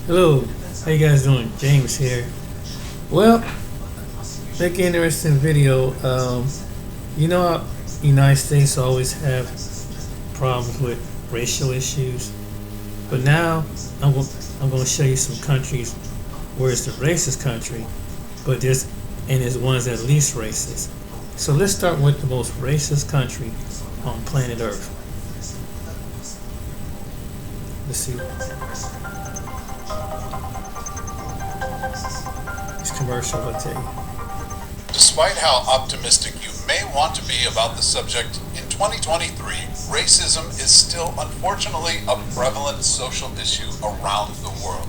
Hello, how you guys doing? James here. Well, make an interesting video. You know, how United States always have problems with racial issues, but now I'm going to show you some countries where it's the racist country, but there's ones that are least racist. So let's start with the most racist country on planet Earth. Let's see. This commercial, I'll tell you. Despite how optimistic you may want to be about the subject, in 2023, racism is still unfortunately a prevalent social issue around the world.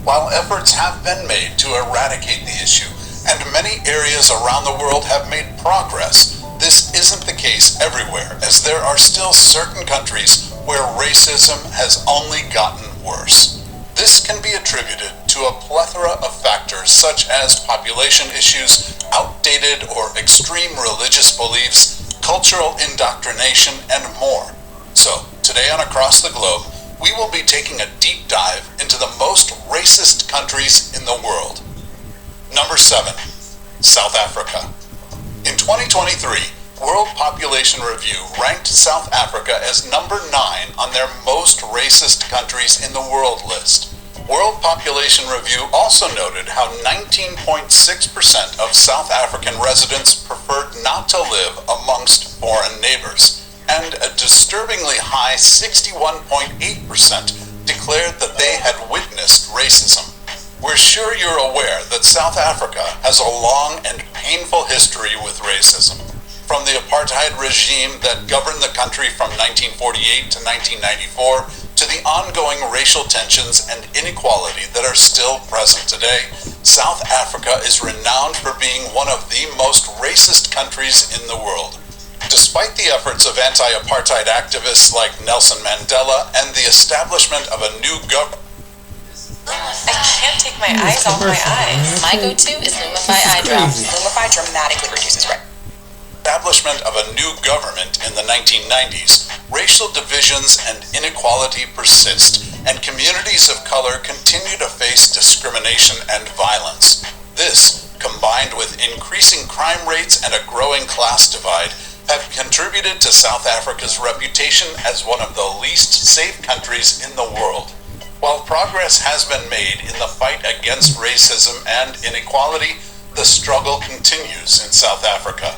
While efforts have been made to eradicate the issue, and many areas around the world have made progress, this isn't the case everywhere, as there are still certain countries where racism has only gotten worse. This can be attributed to a plethora of factors such as population issues, outdated or extreme religious beliefs, cultural indoctrination, and more. So, today on Across the Globe, we will be taking a deep dive into the most racist countries in the world. Number 7. South Africa. In 2023, World Population Review ranked South Africa as number 9 on their most racist countries in the world list. World Population Review also noted how 19.6% of South African residents preferred not to live amongst foreign neighbors, and a disturbingly high 61.8% declared that they had witnessed racism. We're sure you're aware that South Africa has a long and painful history with racism. From the apartheid regime that governed the country from 1948 to 1994, to the ongoing racial tensions and inequality that are still present today, South Africa is renowned for being one of the most racist countries in the world. Despite the efforts of anti-apartheid activists like Nelson Mandela and the establishment of a new government, I can't take my eyes off my eyes. My go-to is Lumify eye drops. Lumify dramatically reduces red. Establishment of a new government in the 1990s, racial divisions and inequality persist, and communities of color continue to face discrimination and violence. This, combined with increasing crime rates and a growing class divide, have contributed to South Africa's reputation as one of the least safe countries in the world. While progress has been made in the fight against racism and inequality, the struggle continues in South Africa.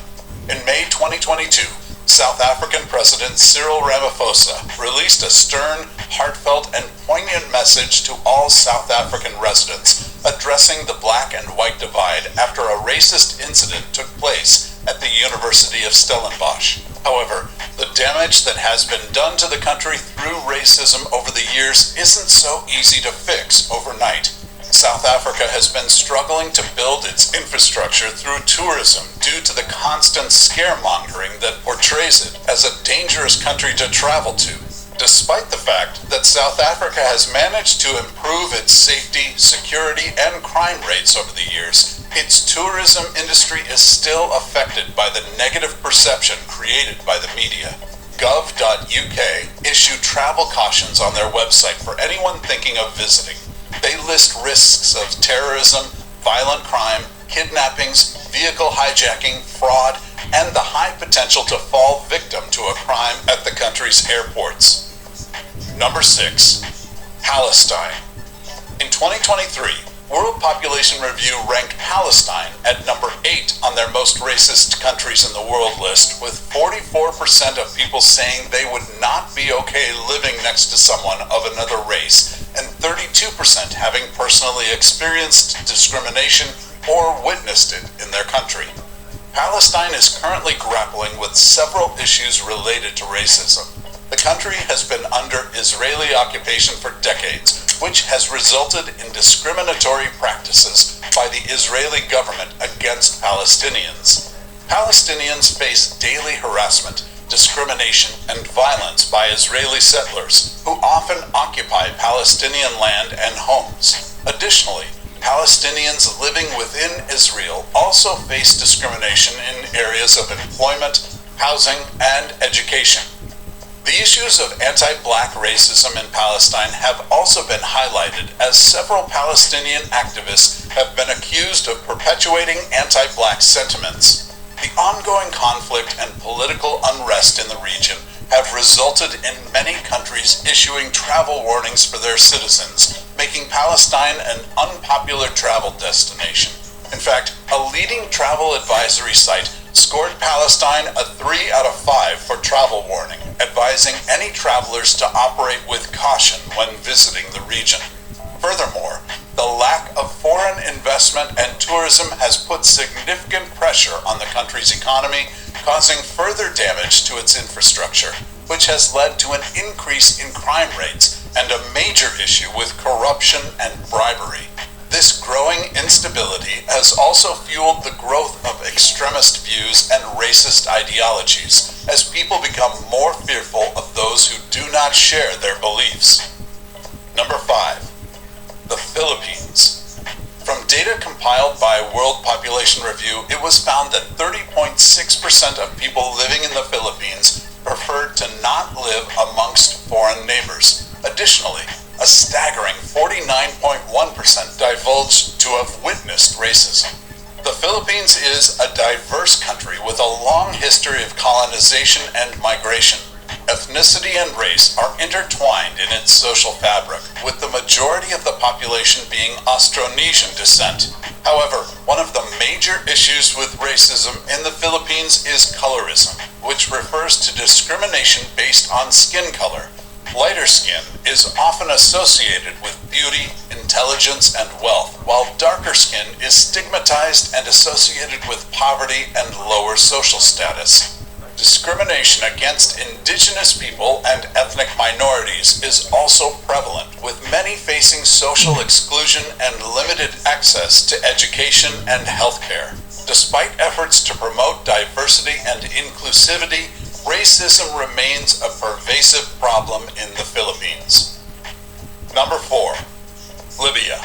In May 2022, South African President Cyril Ramaphosa released a stern, heartfelt, and poignant message to all South African residents, addressing the black and white divide after a racist incident took place at the University of Stellenbosch. However, the damage that has been done to the country through racism over the years isn't so easy to fix overnight. South Africa has been struggling to build its infrastructure through tourism due to the constant scaremongering that portrays it as a dangerous country to travel to. Despite the fact that South Africa has managed to improve its safety, security, and crime rates over the years, its tourism industry is still affected by the negative perception created by the media. Gov.uk issued travel cautions on their website for anyone thinking of visiting. They list risks of terrorism, violent crime, kidnappings, vehicle hijacking, fraud, and the high potential to fall victim to a crime at the country's airports. Number 6. Palestine. In 2023, World Population Review ranked Palestine at number 8 on their most racist countries in the world list, with 44% of people saying they would not be okay living next to someone of another race, and 32% having personally experienced discrimination or witnessed it in their country. Palestine is currently grappling with several issues related to racism. The country has been under Israeli occupation for decades, which has resulted in discriminatory practices by the Israeli government against Palestinians. Palestinians face daily harassment, discrimination, and violence by Israeli settlers, who often occupy Palestinian land and homes. Additionally, Palestinians living within Israel also face discrimination in areas of employment, housing, and education. The issues of anti-black racism in Palestine have also been highlighted as several Palestinian activists have been accused of perpetuating anti-black sentiments. The ongoing conflict and political unrest in the region have resulted in many countries issuing travel warnings for their citizens, making Palestine an unpopular travel destination. In fact, a leading travel advisory site scored Palestine a 3 out of 5 for travel warning, advising any travelers to operate with caution when visiting the region. Furthermore, the lack of foreign investment and tourism has put significant pressure on the country's economy, causing further damage to its infrastructure, which has led to an increase in crime rates and a major issue with corruption and bribery. This growing instability has also fueled the growth of extremist views and racist ideologies as people become more fearful of those who do not share their beliefs. Number 5. The Philippines. From data compiled by World Population Review, it was found that 30.6% of people living in the Philippines preferred to not live amongst foreign neighbors. Additionally, a staggering 49.1% divulged to have witnessed racism. The Philippines is a diverse country with a long history of colonization and migration. Ethnicity and race are intertwined in its social fabric, with the majority of the population being Austronesian descent. However, one of the major issues with racism in the Philippines is colorism, which refers to discrimination based on skin color. Lighter skin is often associated with beauty, intelligence, and wealth, while darker skin is stigmatized and associated with poverty and lower social status. Discrimination against indigenous people and ethnic minorities is also prevalent, with many facing social exclusion and limited access to education and healthcare. Despite efforts to promote diversity and inclusivity, racism remains a pervasive problem in the Philippines. Number 4. Libya.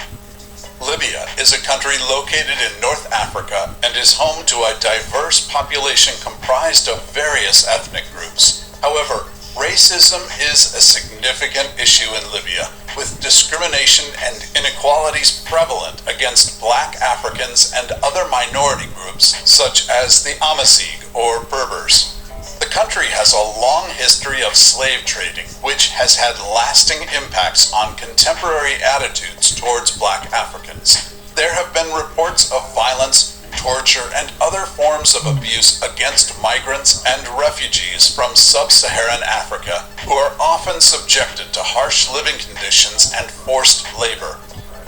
Libya is a country located in North Africa and is home to a diverse population comprised of various ethnic groups. However, racism is a significant issue in Libya, with discrimination and inequalities prevalent against Black Africans and other minority groups, such as the Amazigh or Berbers. The country has a long history of slave trading, which has had lasting impacts on contemporary attitudes towards Black Africans. There have been reports of violence, torture, and other forms of abuse against migrants and refugees from sub-Saharan Africa, who are often subjected to harsh living conditions and forced labor.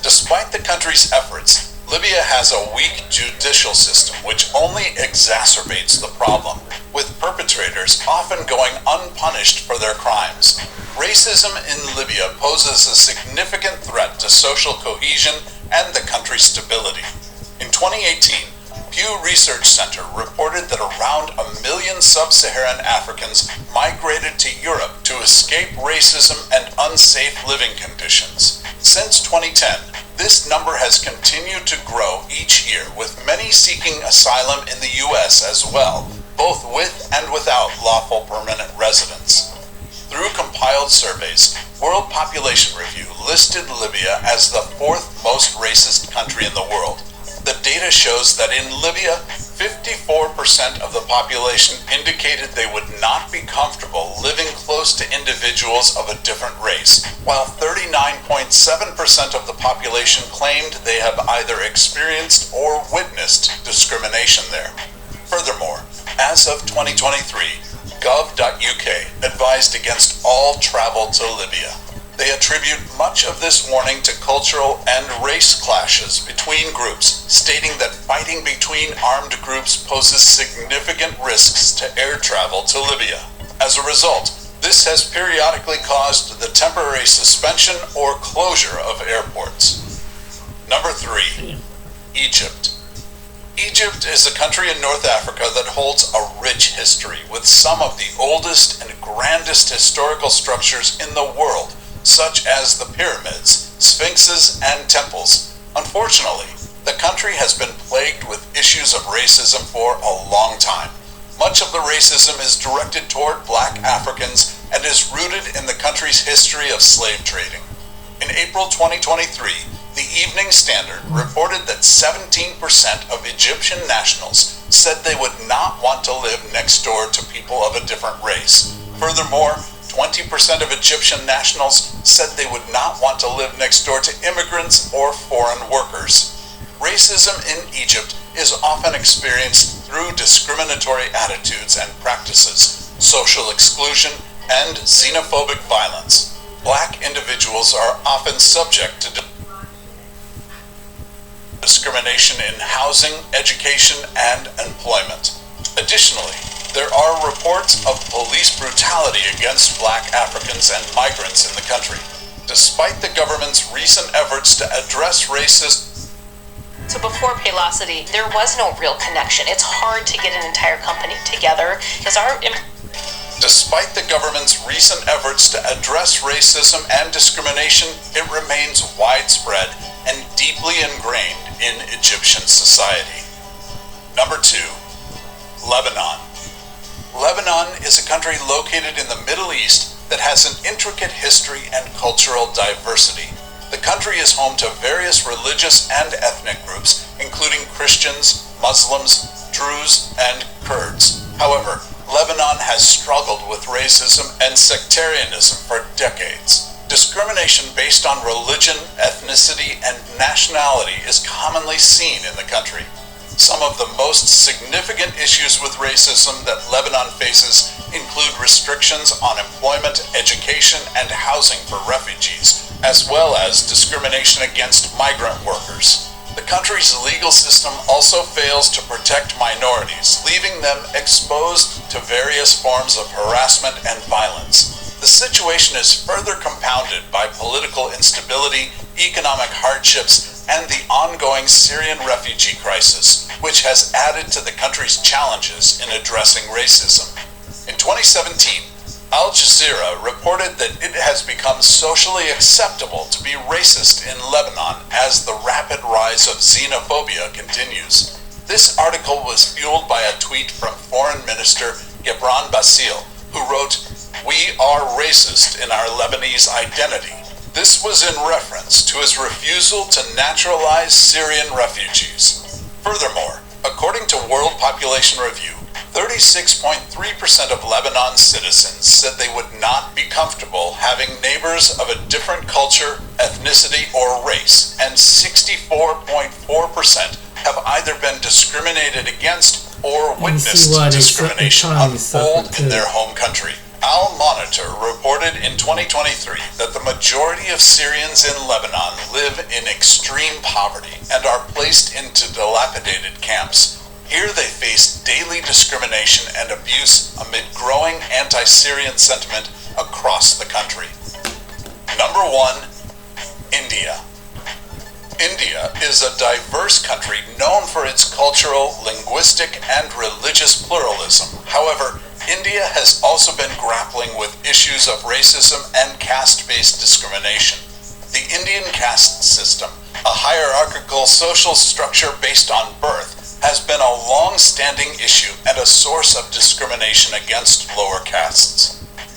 Despite the country's efforts, Libya has a weak judicial system which only exacerbates the problem, with perpetrators often going unpunished for their crimes. Racism in Libya poses a significant threat to social cohesion and the country's stability. In 2018, Pew Research Center reported that around 1 million sub-Saharan Africans migrated to Europe to escape racism and unsafe living conditions. Since 2010, this number has continued to grow each year, with many seeking asylum in the U.S. as well, both with and without lawful permanent residence. Through compiled surveys, World Population Review listed Libya as the 4th most racist country in the world. The data shows that in Libya, 54% of the population indicated they would not be comfortable living close to individuals of a different race, while 39.7% of the population claimed they have either experienced or witnessed discrimination there. Furthermore, as of 2023, Gov.uk advised against all travel to Libya. They attribute much of this warning to cultural and race clashes between groups, stating that fighting between armed groups poses significant risks to air travel to Libya. As a result, this has periodically caused the temporary suspension or closure of airports. Number 3. Egypt. Egypt is a country in North Africa that holds a rich history with some of the oldest and grandest historical structures in the world, such as the pyramids, sphinxes, and temples. Unfortunately, the country has been plagued with issues of racism for a long time. Much of the racism is directed toward Black Africans, and is rooted in the country's history of slave trading. In April 2023, the Evening Standard reported that 17% of Egyptian nationals said they would not want to live next door to people of a different race. Furthermore, 20% of Egyptian nationals said they would not want to live next door to immigrants or foreign workers. Racism in Egypt is often experienced through discriminatory attitudes and practices, social exclusion, and xenophobic violence. Black individuals are often subject to discrimination in housing, education, and employment. Additionally, there are reports of police brutality against Black Africans and migrants in the country. Despite the government's recent efforts to address racism, So before Paylocity, there was no real connection. It's hard to get an entire company together because Despite the government's recent efforts to address racism and discrimination, it remains widespread and deeply ingrained in Egyptian society. Number 2, Lebanon. Lebanon is a country located in the Middle East that has an intricate history and cultural diversity. The country is home to various religious and ethnic groups, including Christians, Muslims, Druze, and Kurds. However, Lebanon has struggled with racism and sectarianism for decades. Discrimination based on religion, ethnicity, and nationality is commonly seen in the country. Some of the most significant issues with racism that Lebanon faces include restrictions on employment, education, and housing for refugees, as well as discrimination against migrant workers. The country's legal system also fails to protect minorities, leaving them exposed to various forms of harassment and violence. The situation is further compounded by political instability, economic hardships, and the ongoing Syrian refugee crisis, which has added to the country's challenges in addressing racism. In 2017, Al Jazeera reported that it has become socially acceptable to be racist in Lebanon as the rapid rise of xenophobia continues. This article was fueled by a tweet from Foreign Minister Gebran Bassil, who wrote, "We are racist in our Lebanese identity." This was in reference to his refusal to naturalize Syrian refugees. Furthermore, according to World Population Review, 36.3% of Lebanon's citizens said they would not be comfortable having neighbors of a different culture, ethnicity, or race, and 64.4% have either been discriminated against or witnessed discrimination unfold in their home country. Al Monitor reported in 2023 that the majority of Syrians in Lebanon live in extreme poverty and are placed into dilapidated camps. Here they face daily discrimination and abuse amid growing anti-Syrian sentiment across the country. Number 1, India. India is a diverse country known for its cultural, linguistic, and religious pluralism. However, India has also been grappling with issues of racism and caste-based discrimination. The Indian caste system, a hierarchical social structure based on birth, has been a long-standing issue and a source of discrimination against lower castes.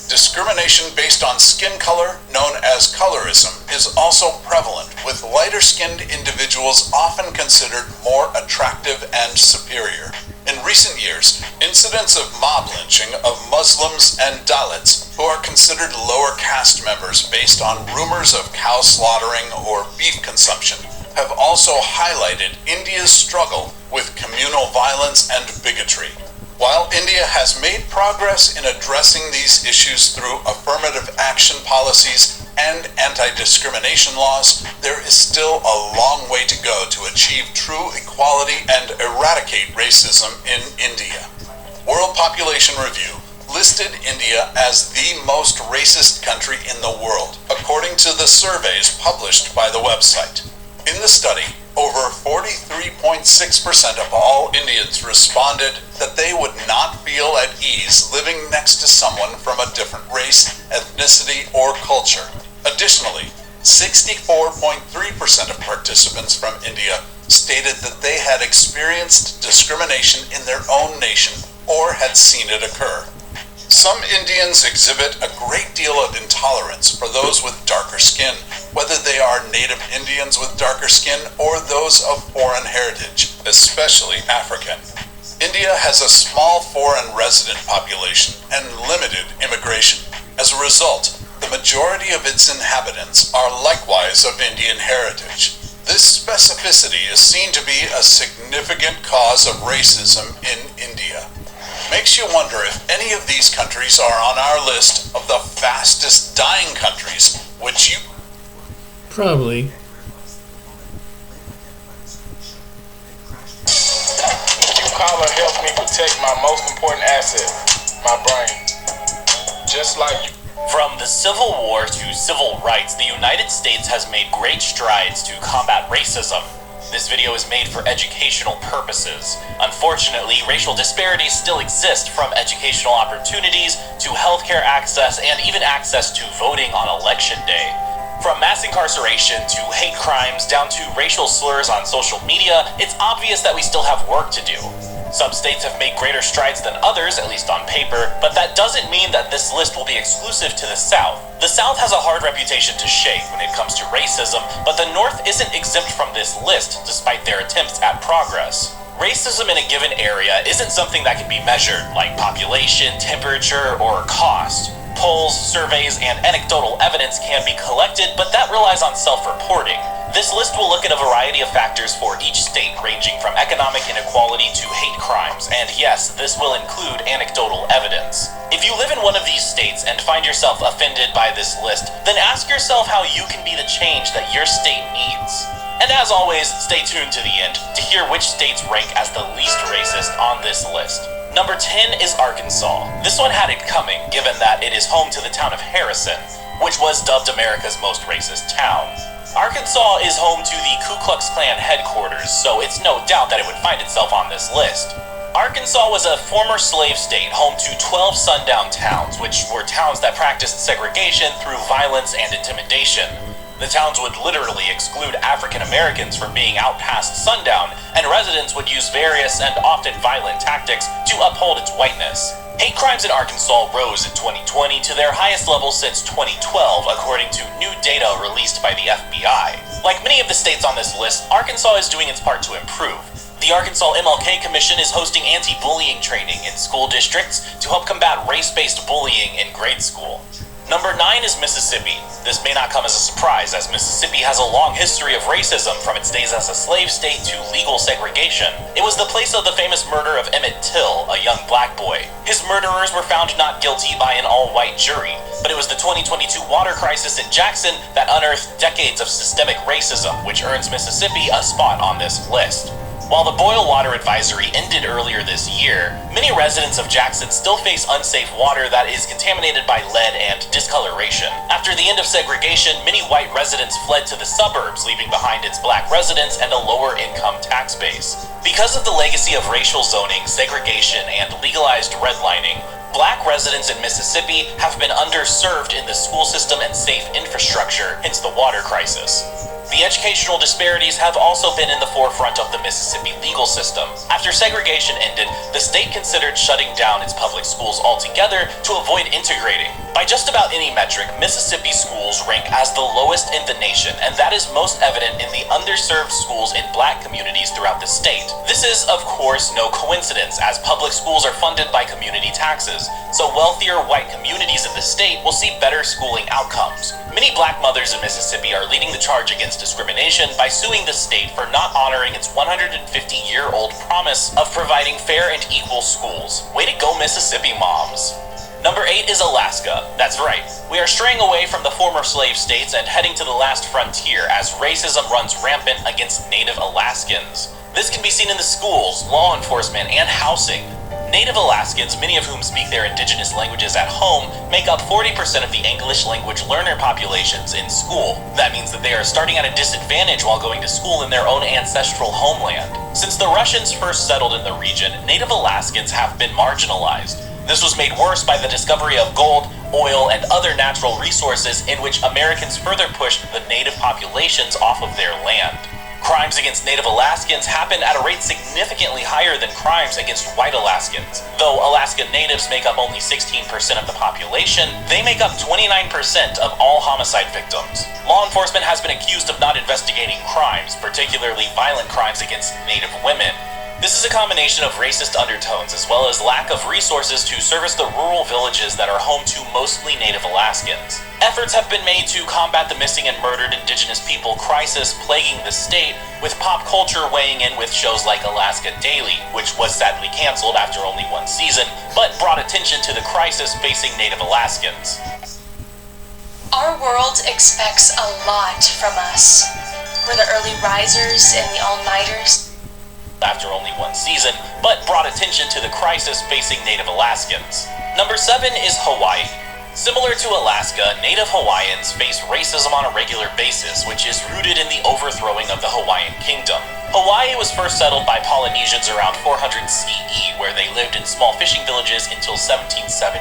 Discrimination based on skin color, known as colorism, is also prevalent, with lighter-skinned individuals often considered more attractive and superior. In recent years, incidents of mob lynching of Muslims and Dalits, who are considered lower caste members based on rumors of cow slaughtering or beef consumption, have also highlighted India's struggle with communal violence and bigotry. While India has made progress in addressing these issues through affirmative action policies and anti-discrimination laws, there is still a long way to go to achieve true equality and eradicate racism in India. World Population Review listed India as the most racist country in the world, according to the surveys published by the website. In the study, over 43.6% of all Indians responded that they would not feel at ease living next to someone from a different race, ethnicity, or culture. Additionally, 64.3% of participants from India stated that they had experienced discrimination in their own nation or had seen it occur. Some Indians exhibit a great deal of intolerance for those with darker skin, whether they are native Indians with darker skin or those of foreign heritage, especially African. India has a small foreign resident population and limited immigration. As a result, the majority of its inhabitants are likewise of Indian heritage. This specificity is seen to be a significant cause of racism in India. Makes you wonder if any of these countries are on our list of the fastest dying countries, which you... Probably. Collar helps me protect my most important asset, my brain. Just like you. From the Civil War to civil rights, the United States has made great strides to combat racism. This video is made for educational purposes. Unfortunately, racial disparities still exist, from educational opportunities to healthcare access and even access to voting on election day. From mass incarceration to hate crimes down to racial slurs on social media, it's obvious that we still have work to do. Some states have made greater strides than others, at least on paper, but that doesn't mean that this list will be exclusive to the South. The South has a hard reputation to shake when it comes to racism, but the North isn't exempt from this list, despite their attempts at progress. Racism in a given area isn't something that can be measured, like population, temperature, or cost. Polls, surveys, and anecdotal evidence can be collected, but that relies on self-reporting. This list will look at a variety of factors for each state, ranging from economic inequality to hate crimes, and yes, this will include anecdotal evidence. If you live in one of these states and find yourself offended by this list, then ask yourself how you can be the change that your state needs. And as always, stay tuned to the end to hear which states rank as the least racist on this list. Number 10 is Arkansas. This one had it coming, given that it is home to the town of Harrison, which was dubbed America's most racist town. Arkansas is home to the Ku Klux Klan headquarters, so it's no doubt that it would find itself on this list. Arkansas was a former slave state, home to 12 sundown towns, which were towns that practiced segregation through violence and intimidation. The towns would literally exclude African Americans from being out past sundown, and residents would use various and often violent tactics to uphold its whiteness. Hate crimes in Arkansas rose in 2020 to their highest level since 2012, according to new data released by the FBI. Like many of the states on this list, Arkansas is doing its part to improve. The Arkansas MLK Commission is hosting anti-bullying training in school districts to help combat race-based bullying in grade school. Number 9 is Mississippi. This may not come as a surprise, as Mississippi has a long history of racism from its days as a slave state to legal segregation. It was the place of the famous murder of Emmett Till, a young black boy. His murderers were found not guilty by an all-white jury, but it was the 2022 water crisis in Jackson that unearthed decades of systemic racism, which earns Mississippi a spot on this list. While the boil water advisory ended earlier this year, many residents of Jackson still face unsafe water that is contaminated by lead and discoloration. After the end of segregation, many white residents fled to the suburbs, leaving behind its black residents and a lower income tax base. Because of the legacy of racial zoning, segregation, and legalized redlining, black residents in Mississippi have been underserved in the school system and safe infrastructure, hence the water crisis. The educational disparities have also been in the forefront of the Mississippi legal system. After segregation ended, the state considered shutting down its public schools altogether to avoid integrating. By just about any metric, Mississippi schools rank as the lowest in the nation, and that is most evident in the underserved schools in black communities throughout the state. This is, of course, no coincidence, as public schools are funded by community taxes, so wealthier white communities in the state will see better schooling outcomes. Many black mothers in Mississippi are leading the charge against discrimination by suing the state for not honoring its 150-year-old promise of providing fair and equal schools. Way to go, Mississippi moms. Number 8 is Alaska. That's right, we are straying away from the former slave states and heading to the last frontier as racism runs rampant against Native Alaskans. This can be seen in the schools, law enforcement, and housing. Native Alaskans, many of whom speak their indigenous languages at home, make up 40% of the English language learner populations in school. That means that they are starting at a disadvantage while going to school in their own ancestral homeland. Since the Russians first settled in the region, Native Alaskans have been marginalized. This was made worse by the discovery of gold, oil, and other natural resources, in which Americans further pushed the native populations off of their land. Crimes against Native Alaskans happen at a rate significantly higher than crimes against white Alaskans. Though Alaska Natives make up only 16% of the population, they make up 29% of all homicide victims. Law enforcement has been accused of not investigating crimes, particularly violent crimes against Native women. This is a combination of racist undertones as well as lack of resources to service the rural villages that are home to mostly Native Alaskans. Efforts have been made to combat the missing and murdered Indigenous people crisis plaguing the state, with pop culture weighing in with shows like Alaska Daily, which was sadly canceled after only one season, but brought attention to the crisis facing Native Alaskans. Our world expects a lot from us. We're the early risers and the all-nighters. After only one season, but brought attention to the crisis facing Native Alaskans. Number 7 is Hawaii. Similar to Alaska, Native Hawaiians face racism on a regular basis, which is rooted in the overthrowing of the Hawaiian Kingdom. Hawaii was first settled by Polynesians around 400 CE, where they lived in small fishing villages until 1778,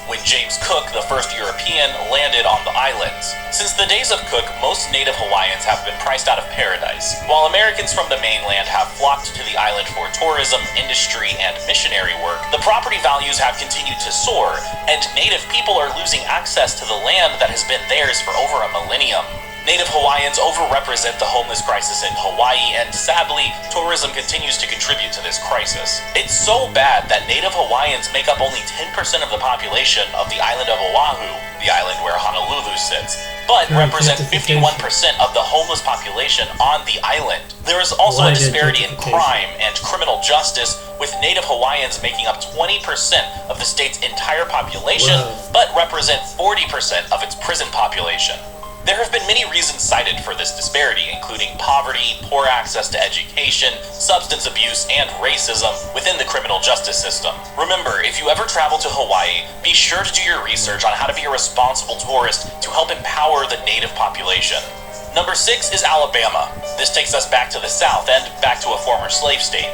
when James Cook, the first European, landed on the islands. Since the days of Cook, most Native Hawaiians have been priced out of paradise, while Americans from the mainland have flocked to the island for tourism, industry, and missionary work. The property values have continued to soar, and Native people are losing access to the land that has been theirs for over a millennium. Native Hawaiians overrepresent the homeless crisis in Hawaii, and sadly, tourism continues to contribute to this crisis. It's so bad that Native Hawaiians make up only 10% of the population of the island of Oahu, the island where Honolulu sits, but represent 51% of the homeless population on the island. There is also a disparity in crime and criminal justice, with Native Hawaiians making up 20% of the state's entire population, but represent 40% of its prison population. There have been many reasons cited for this disparity, including poverty, poor access to education, substance abuse, and racism within the criminal justice system. Remember, if you ever travel to Hawaii, be sure to do your research on how to be a responsible tourist to help empower the native population. Number 6 is Alabama. This takes us back to the South and back to a former slave state.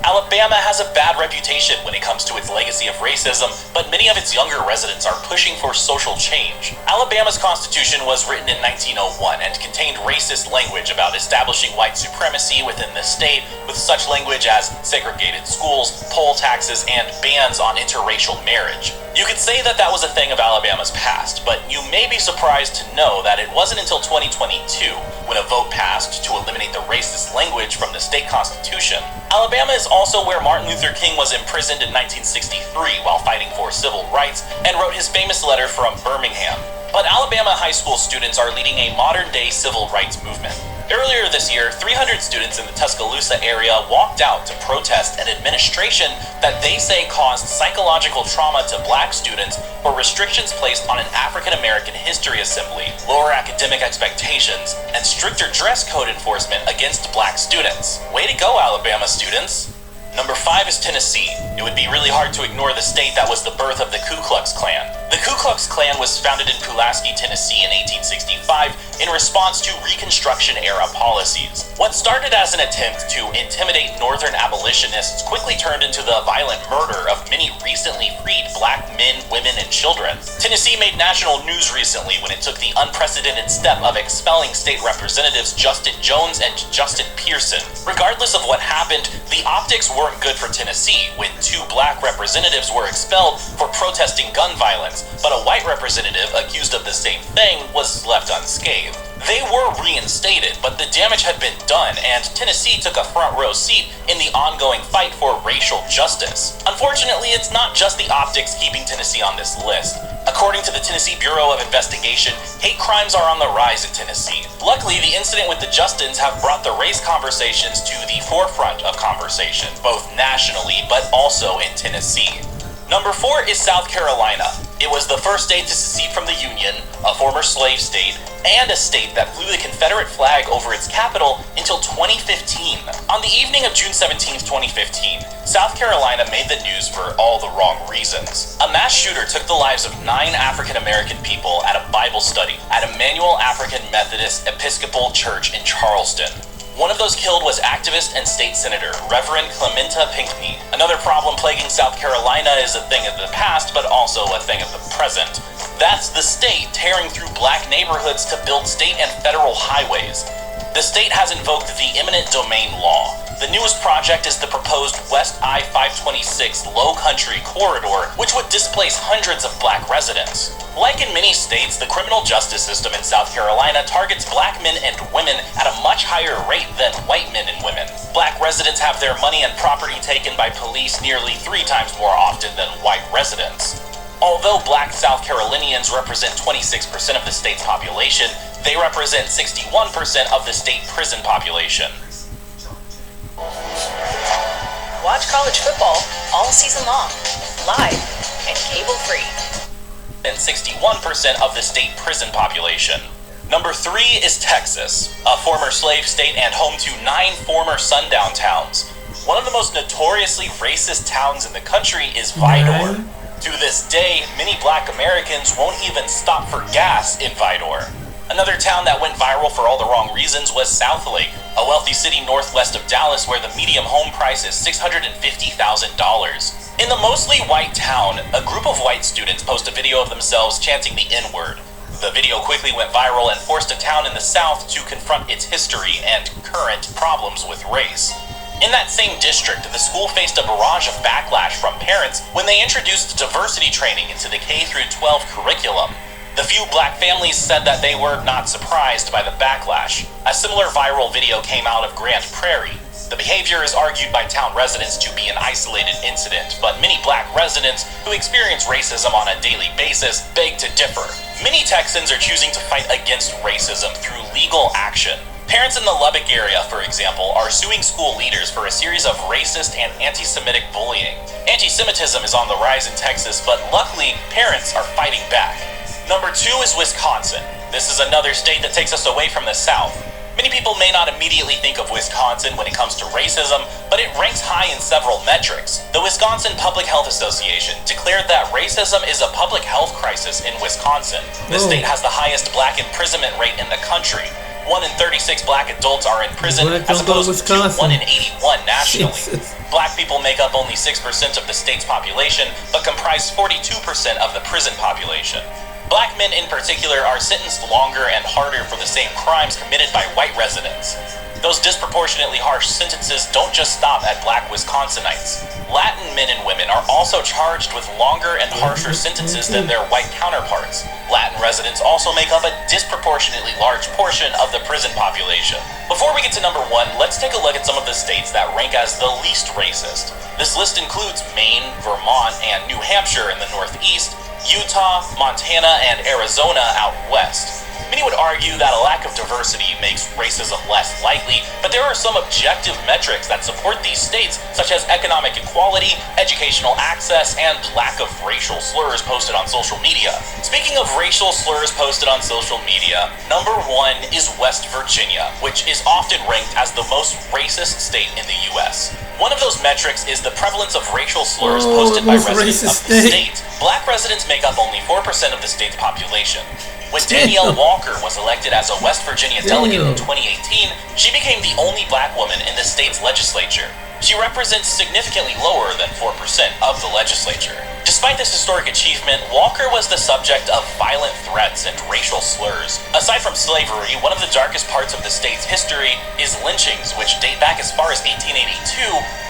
Alabama has a bad reputation when it comes to its legacy of racism, but many of its younger residents are pushing for social change. Alabama's constitution was written in 1901 and contained racist language about establishing white supremacy within the state, with such language as segregated schools, poll taxes, and bans on interracial marriage. You could say that that was a thing of Alabama's past, but you may be surprised to know that it wasn't until 2022, when a vote passed to eliminate the racist language from the state constitution. Alabama is also where Martin Luther King was imprisoned in 1963 while fighting for civil rights and wrote his famous letter from Birmingham. But Alabama high school students are leading a modern-day civil rights movement. Earlier this year, 300 students in the Tuscaloosa area walked out to protest an administration that they say caused psychological trauma to black students for restrictions placed on an African American history assembly, lower academic expectations, and stricter dress code enforcement against black students. Way to go, Alabama students! Number 5 is Tennessee. It would be really hard to ignore the state that was the birth of the Ku Klux Klan. The Ku Klux Klan was founded in Pulaski, Tennessee in 1865 in response to Reconstruction-era policies. What started as an attempt to intimidate Northern abolitionists quickly turned into the violent murder of many recently freed black men, women, and children. Tennessee made national news recently when it took the unprecedented step of expelling state representatives Justin Jones and Justin Pearson. Regardless of what happened, the optics weren't good for Tennessee when 2 black representatives were expelled for protesting gun violence, but a white representative accused of the same thing was left unscathed. They were reinstated, but the damage had been done, and Tennessee took a front row seat in the ongoing fight for racial justice. Unfortunately, it's not just the optics keeping Tennessee on this list. According to the Tennessee Bureau of Investigation, hate crimes are on the rise in Tennessee. Luckily, the incident with the Justins have brought the race conversations to the forefront of conversation, both nationally but also in Tennessee. Number 4 is South Carolina. It was the first state to secede from the Union, a former slave state, and a state that flew the Confederate flag over its capital until 2015. On the evening of June 17, 2015, South Carolina made the news for all the wrong reasons. A mass shooter took the lives of 9 African American people at a Bible study at Emmanuel African Methodist Episcopal Church in Charleston. One of those killed was activist and state senator, Reverend Clementa Pinckney. Another problem plaguing South Carolina is a thing of the past, but also a thing of the present. That's the state tearing through black neighborhoods to build state and federal highways. The state has invoked the eminent domain law. The newest project is the proposed West I-526 Low Country Corridor, which would displace hundreds of black residents. Like in many states, the criminal justice system in South Carolina targets black men and women at a much higher rate than white men and women. Black residents have their money and property taken by police nearly 3 times more often than white residents. Although black South Carolinians represent 26% of the state's population, they represent 61% of the state prison population. Watch college football all season long, live and cable-free. And 61% of the state prison population. Number 3 is Texas, a former slave state and home to 9 former sundown towns. One of the most notoriously racist towns in the country is Vidor. To this day, many black Americans won't even stop for gas in Vidor. Another town that went viral for all the wrong reasons was Southlake, a wealthy city northwest of Dallas where the median home price is $650,000. In the mostly white town, a group of white students post a video of themselves chanting the N-word. The video quickly went viral and forced a town in the South to confront its history and current problems with race. In that same district, the school faced a barrage of backlash from parents when they introduced diversity training into the K-12 curriculum. The few black families said that they were not surprised by the backlash. A similar viral video came out of Grand Prairie. The behavior is argued by town residents to be an isolated incident, but many black residents who experience racism on a daily basis beg to differ. Many Texans are choosing to fight against racism through legal action. Parents in the Lubbock area, for example, are suing school leaders for a series of racist and anti-Semitic bullying. Anti-Semitism is on the rise in Texas, but luckily, parents are fighting back. Number 2 is Wisconsin. This is another state that takes us away from the South. Many people may not immediately think of Wisconsin when it comes to racism, but it ranks high in several metrics. The Wisconsin Public Health Association declared that racism is a public health crisis in Wisconsin. The state has the highest black imprisonment rate in the country. 1 in 36 black adults are in prison, as opposed to 1 in 81 nationally. Black people make up only 6% of the state's population, but comprise 42% of the prison population. Black men in particular are sentenced longer and harder for the same crimes committed by white residents. Those disproportionately harsh sentences don't just stop at black Wisconsinites. Latin men and women are also charged with longer and harsher sentences than their white counterparts. Latin residents also make up a disproportionately large portion of the prison population. Before we get to number 1, let's take a look at some of the states that rank as the least racist. This list includes Maine, Vermont, and New Hampshire in the northeast, Utah, Montana, and Arizona out west. Many would argue that a lack of diversity makes racism less likely, but there are some objective metrics that support these states, such as economic equality, educational access, and lack of racial slurs posted on social media. Speaking of racial slurs posted on social media, number 1 is West Virginia, which is often ranked as the most racist state in the US. One of those metrics is the prevalence of racial slurs posted by residents of the state. Black residents make up only 4% of the state's population. When Danielle Walker was elected as a West Virginia delegate in 2018, she became the only black woman in the state's legislature. She represents significantly lower than 4% of the legislature. Despite this historic achievement, Walker was the subject of violent threats and racial slurs. Aside from slavery, one of the darkest parts of the state's history is lynchings, which date back as far as 1882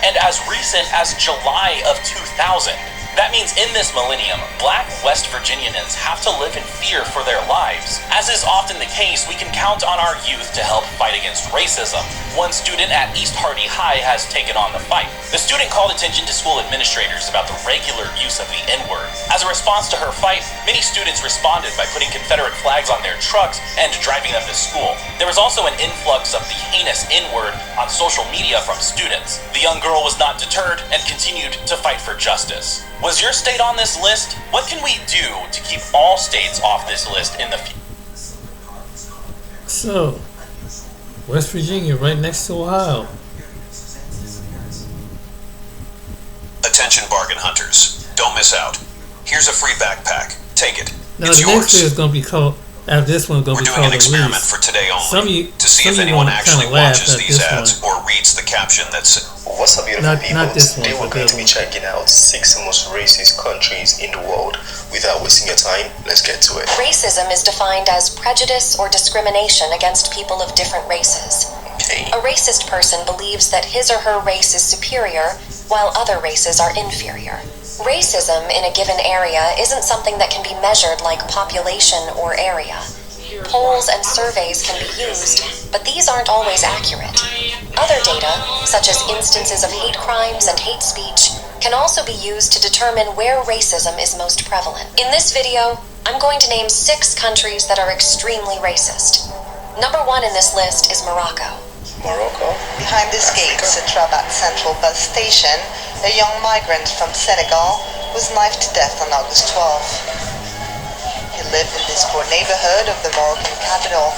and as recent as July of 2000. That means in this millennium, black West Virginians have to live in fear for their lives. As is often the case, we can count on our youth to help fight against racism. One student at East Hardy High has taken on the fight. The student called attention to school administrators about the regular use of the N-word. As a response to her fight, many students responded by putting Confederate flags on their trucks and driving them to school. There was also an influx of the heinous N-word on social media from students. The young girl was not deterred and continued to fight for justice. Was your state on this list? What can we do to keep all states off this list in the future? So, West Virginia, right next to Ohio. Attention bargain hunters. Don't miss out. Here's a free backpack. Take it. Now It's the next yours. video is going to be called After this one, gonna We're be doing called an experiment Elise. for today only. Some of you, to see some if of you anyone gonna actually kind of laugh watches at these this ads one. or reads the caption that's. What's up, beautiful Not people? this one, Today we're but going the to be other one. checking out 6 most racist countries in the world. Without wasting your time, let's get to it. Racism is defined as prejudice or discrimination against people of different races. Okay. A racist person believes that his or her race is superior, while other races are inferior. Racism in a given area isn't something that can be measured like population or area. Polls and surveys can be used, but these aren't always accurate. Other data, such as instances of hate crimes and hate speech, can also be used to determine where racism is most prevalent. In this video, I'm going to name 6 countries that are extremely racist. Number 1 in this list is Morocco. Morocco? Behind these gates at Rabat Central Bus Station, a young migrant from Senegal was knifed to death on August 12. He lived in this poor neighborhood of the Moroccan capital.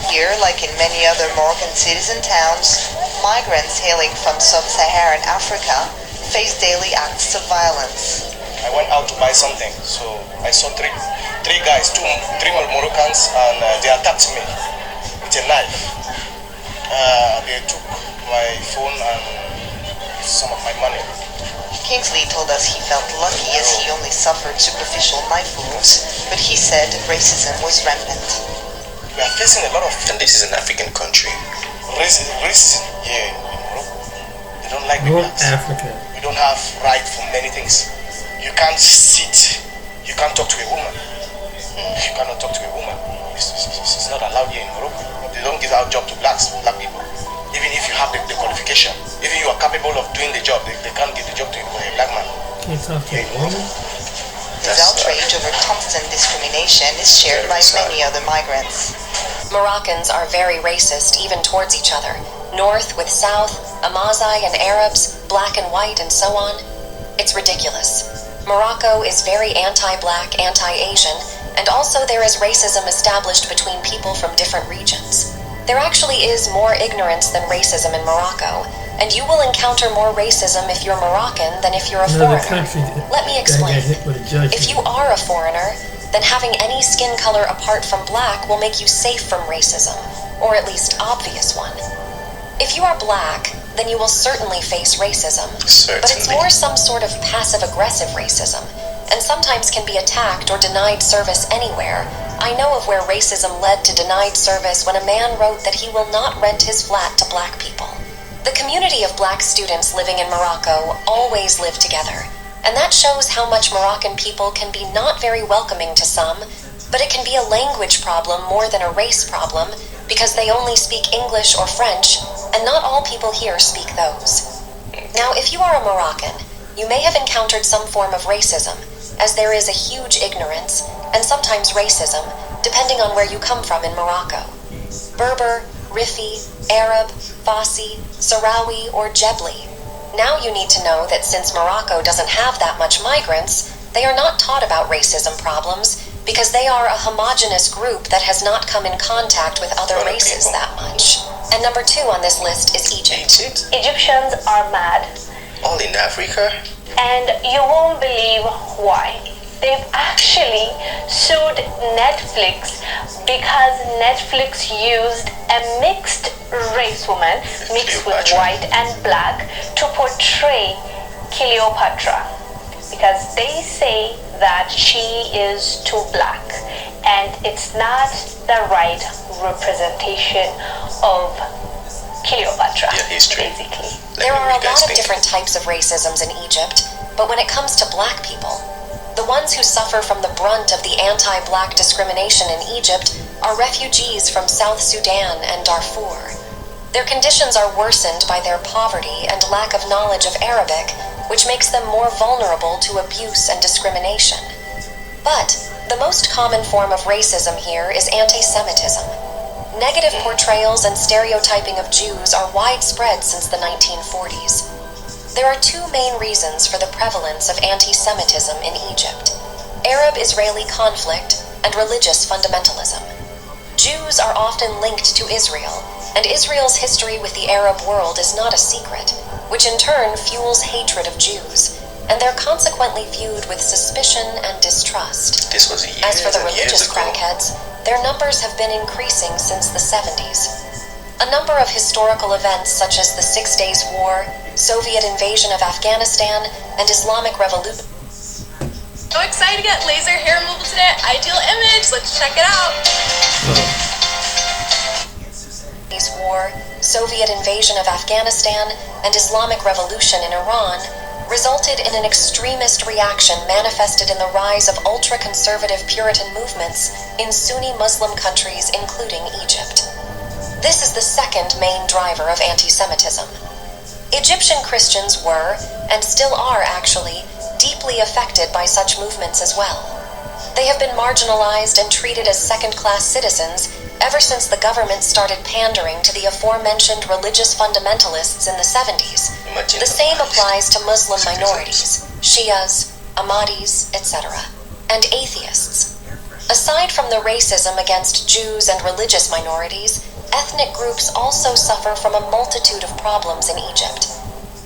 Here, like in many other Moroccan cities and towns, migrants hailing from sub-Saharan Africa face daily acts of violence. I went out to buy something, so I saw three guys, three Moroccans, and they attacked me with a knife. They took my phone and some of my money. Kingsley told us he felt lucky as he only suffered superficial knife wounds, but he said racism was rampant. We are facing a lot of And this is an African country. racism here in Morocco. They don't like the North blacks. Africa. We don't have right for many things. You can't sit. You can't talk to a woman. You cannot talk to a woman. It's not allowed here in Morocco. They don't give out job to black people. Even if you have the qualification, even you are capable of doing the job, they can't give the job to a black man. Can't talk to a woman. His outrage over constant discrimination is shared by many other migrants. Moroccans are very racist even towards each other. North with South, Amazigh and Arabs, black and white, and so on. It's ridiculous. Morocco is very anti-black, anti-Asian, and also there is racism established between people from different regions. There actually is more ignorance than racism in Morocco, and you will encounter more racism if you're Moroccan than if you're a Another foreigner. country Let me that explain. got hit with a judgment. If you are a foreigner, then having any skin color apart from black will make you safe from racism, or at least obvious one. If you are black, then you will certainly face racism. But it's more some sort of passive-aggressive racism, and sometimes can be attacked or denied service anywhere. I know of where racism led to denied service when a man wrote that he will not rent his flat to black people. The community of black students living in Morocco always live together, and that shows how much Moroccan people can be not very welcoming to some, but it can be a language problem more than a race problem, because they only speak English or French, and not all people here speak those. Now, if you are a Moroccan, you may have encountered some form of racism, as there is a huge ignorance, and sometimes racism, depending on where you come from in Morocco. Berber, Rifi, Arab, Fassi, Sahrawi, or Jebli. Now you need to know that since Morocco doesn't have that much migrants, they are not taught about racism problems because they are a homogenous group that has not come in contact with other races that much. And number 2 on this list is Egypt. Egyptians are mad. All in Africa? And you won't believe why. They've actually sued Netflix because Netflix used a mixed race woman, mixed with white and black, to portray Cleopatra. Because they say that she is too black and it's not the right representation of Cleopatra, basically. There are a lot of different types of racisms in Egypt, but when it comes to black people, the ones who suffer from the brunt of the anti-black discrimination in Egypt are refugees from South Sudan and Darfur. Their conditions are worsened by their poverty and lack of knowledge of Arabic, which makes them more vulnerable to abuse and discrimination. But the most common form of racism here is anti-Semitism. Negative portrayals and stereotyping of Jews are widespread since the 1940s. There are 2 main reasons for the prevalence of anti-Semitism in Egypt: Arab-Israeli conflict and religious fundamentalism. Jews are often linked to Israel, and Israel's history with the Arab world is not a secret, which in turn fuels hatred of Jews, and they're consequently viewed with suspicion and distrust. This was years As for the and years religious ago. crackheads, their numbers have been increasing since the 70s. A number of historical events such as the 6 Days War, Soviet invasion of Afghanistan, and Islamic Revolution. So excited to get laser hair removal today at Ideal Image. Let's check it out. War, Soviet invasion of Afghanistan, and Islamic Revolution in Iran resulted in an extremist reaction manifested in the rise of ultra-conservative Puritan movements in Sunni Muslim countries, including Egypt. This is the second main driver of anti-Semitism. Egyptian Christians were, and still are actually, deeply affected by such movements as well. They have been marginalized and treated as second-class citizens ever since the government started pandering to the aforementioned religious fundamentalists in the 70s. The same applies to Muslim minorities, Shias, Ahmadis, etc., and atheists. Aside from the racism against Jews and religious minorities, ethnic groups also suffer from a multitude of problems in Egypt.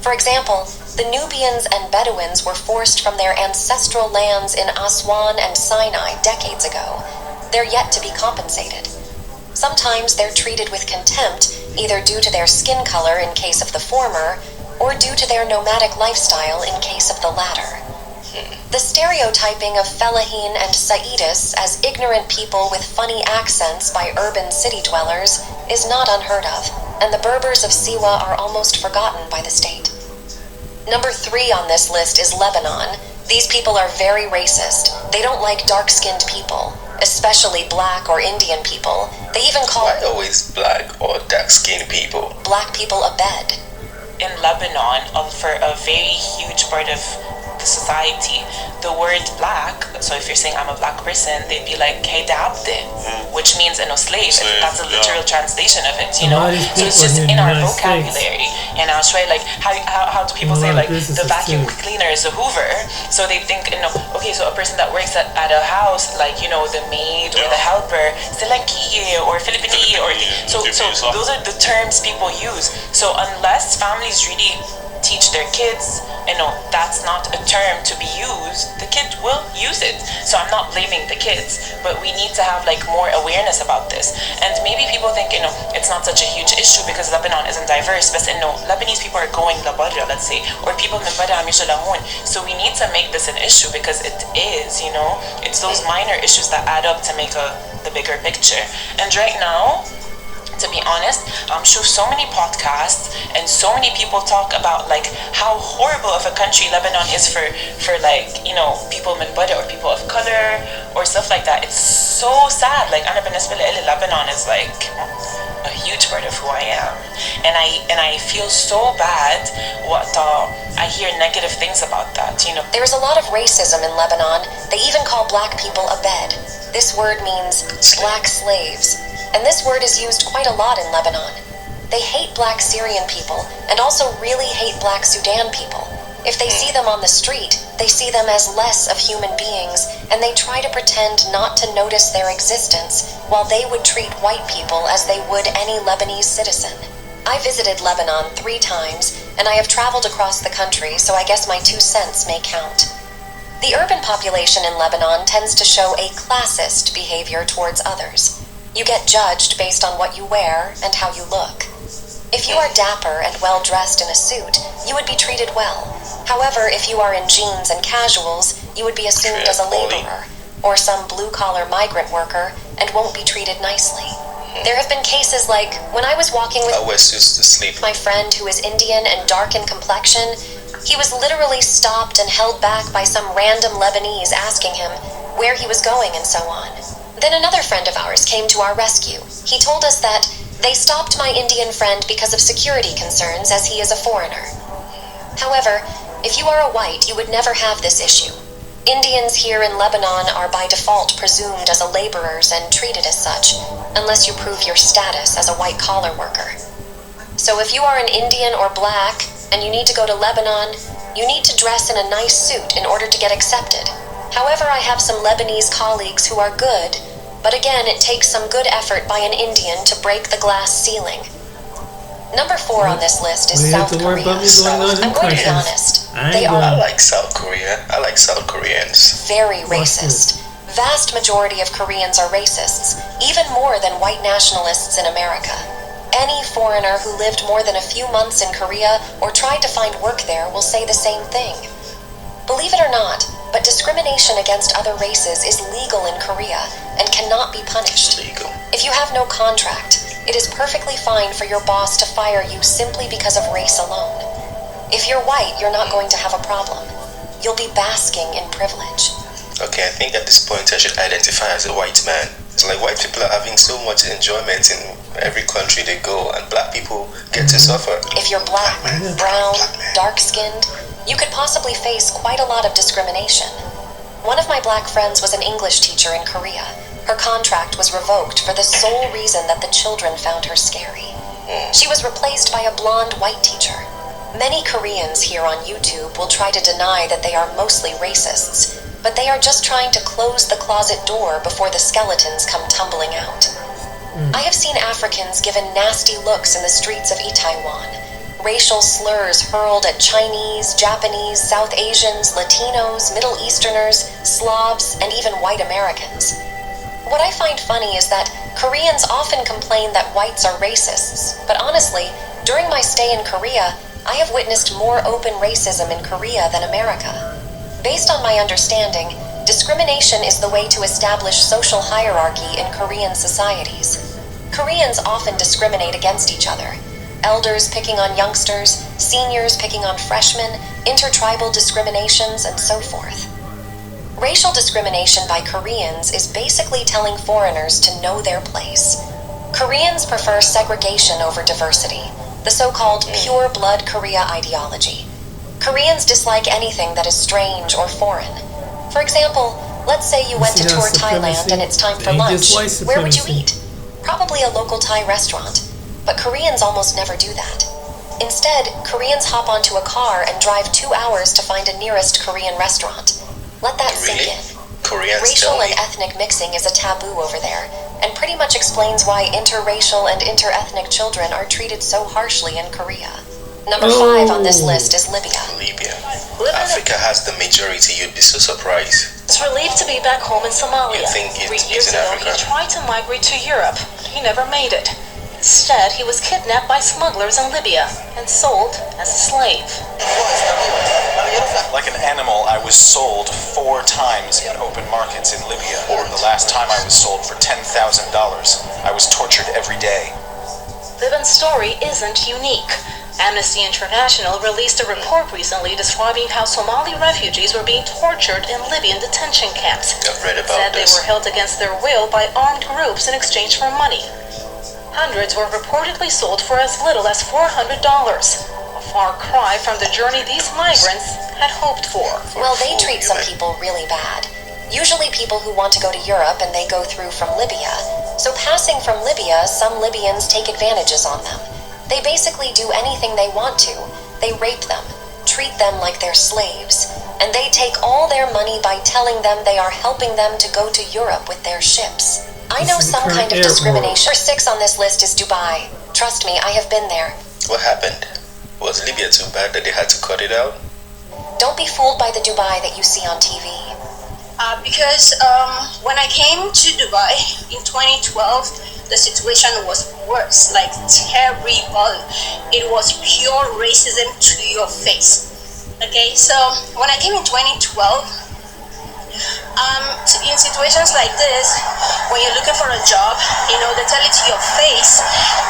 For example, the Nubians and Bedouins were forced from their ancestral lands in Aswan and Sinai decades ago. They're yet to be compensated. Sometimes they're treated with contempt, either due to their skin color in case of the former, or due to their nomadic lifestyle in case of the latter. The stereotyping of Fellahin and Saidis as ignorant people with funny accents by urban city dwellers is not unheard of, and the Berbers of Siwa are almost forgotten by the state. Number 3 on this list is Lebanon. These people are very racist. They don't like dark-skinned people, especially black or Indian people. They even call always black or dark-skinned people. Black people a bed. In Lebanon, for a very huge part of the society, the word black, so if you're saying I'm a black person, they'd be like hey dabde, which means slave. That's a literal translation of it, you know. So it's just in our vocabulary. And I was trying how do people say like the vacuum cleaner is a hoover? So they think okay, so a person that works at a house, like the maid or the helper, Selankiye or Filipini or so those are the terms people use. So unless families really teach their kids, that's not a term to be used, the kid will use it. So I'm not blaming the kids, but we need to have more awareness about this. And maybe people think, it's not such a huge issue because Lebanon isn't diverse, but Lebanese people are going la barra, let's say, or people min barra amishu lamun. So we need to make this an issue because it is, it's those minor issues that add up to make the bigger picture. And right now, to be honest, I'm sure so many podcasts and so many people talk about how horrible of a country Lebanon is for people min bada or people of color or stuff like that. It's so sad. Ana بالنسبة لي Lebanon is a huge part of who I am, and I feel so bad what I hear negative things about that. There is a lot of racism in Lebanon. They even call black people a bed. This word means black slaves. And this word is used quite a lot in Lebanon. They hate black Syrian people and also really hate black Sudan people. If they see them on the street, they see them as less of human beings, and they try to pretend not to notice their existence while they would treat white people as they would any Lebanese citizen. I visited Lebanon 3 times, and I have traveled across the country, so I guess my 2 cents may count. The urban population in Lebanon tends to show a classist behavior towards others. You get judged based on what you wear and how you look. If you are dapper and well-dressed in a suit, you would be treated well. However, if you are in jeans and casuals, you would be assumed as a laborer or some blue-collar migrant worker and won't be treated nicely. There have been cases like when I was walking with my friend who is Indian and dark in complexion, he was literally stopped and held back by some random Lebanese asking him where he was going and so on. Then another friend of ours came to our rescue. He told us that they stopped my Indian friend because of security concerns as he is a foreigner. However, if you are a white, you would never have this issue. Indians here in Lebanon are by default presumed as laborers and treated as such, unless you prove your status as a white-collar worker. So if you are an Indian or black and you need to go to Lebanon, you need to dress in a nice suit in order to get accepted. However, I have some Lebanese colleagues who are good, but again, it takes some good effort by an Indian to break the glass ceiling. Number 4 on this list is South Korea. I'm going to be honest. They are I like South Korea. I like South Koreans. Very racist. Vast majority of Koreans are racists, even more than white nationalists in America. Any foreigner who lived more than a few months in Korea or tried to find work there will say the same thing. Believe it or not, but discrimination against other races is legal in Korea and cannot be punished. If you have no contract, it is perfectly fine for your boss to fire you simply because of race alone. If you're white, you're not going to have a problem. You'll be basking in privilege. Okay, I think at this point I should identify as a white man. It's like white people are having so much enjoyment in every country they go, and black people get to suffer. If you're black, brown, dark-skinned, you could possibly face quite a lot of discrimination. One of my black friends was an English teacher in Korea. Her contract was revoked for the sole reason that the children found her scary. She was replaced by a blonde white teacher. Many Koreans here on YouTube will try to deny that they are mostly racists, but they are just trying to close the closet door before the skeletons come tumbling out. I have seen Africans given nasty looks in the streets of Itaewon. Racial slurs hurled at Chinese, Japanese, South Asians, Latinos, Middle Easterners, Slavs, and even white Americans. What I find funny is that Koreans often complain that whites are racists, but honestly, during my stay in Korea, I have witnessed more open racism in Korea than America. Based on my understanding, discrimination is the way to establish social hierarchy in Korean societies. Koreans often discriminate against each other. Elders picking on youngsters, seniors picking on freshmen, intertribal discriminations, and so forth. Racial discrimination by Koreans is basically telling foreigners to know their place. Koreans prefer segregation over diversity, the so-called pure blood Korea ideology. Koreans dislike anything that is strange or foreign. For example, let's say you went to tour Thailand and it's time for lunch. Where would you eat? Probably a local Thai restaurant. But Koreans almost never do that. Instead, Koreans hop onto a car and drive 2 hours to find a nearest Korean restaurant. Let that sink in. Racial and ethnic mixing is a taboo over there, and pretty much explains why interracial and interethnic children are treated so harshly in Korea. Number 5 on this list is Libya. Libya. Africa has the majority. You'd be so surprised. Is relieved to be back home in Somalia. 3 years ago, he tried to migrate to Europe, but he never made it. Instead, he was kidnapped by smugglers in Libya and sold as a slave. Like an animal, I was sold 4 times in open markets in Libya. The last time I was sold for $10,000. I was tortured every day. Libyan's story isn't unique. Amnesty International released a report recently describing how Somali refugees were being tortured in Libyan detention camps. I've read about Said they were held against their will by armed groups in exchange for money. Hundreds were reportedly sold for as little as $400, a far cry from the journey these migrants had hoped for. Well, they treat some people really bad. Usually people who want to go to Europe and they go through from Libya. So passing from Libya, some Libyans take advantages on them. They basically do anything they want to. They rape them, treat them like they're slaves, and they take all their money by telling them they are helping them to go to Europe with their ships. I know some kind of discrimination. Number 6 on this list is Dubai. Trust me, I have been there. What happened? Was Libya too bad that they had to cut it out? Don't be fooled by the Dubai that you see on TV. Because when I came to Dubai in 2012, the situation was worse, like terrible. It was pure racism to your face. Okay, so when I came in 2012, in situations like this, when you're looking for a job, they tell it to your face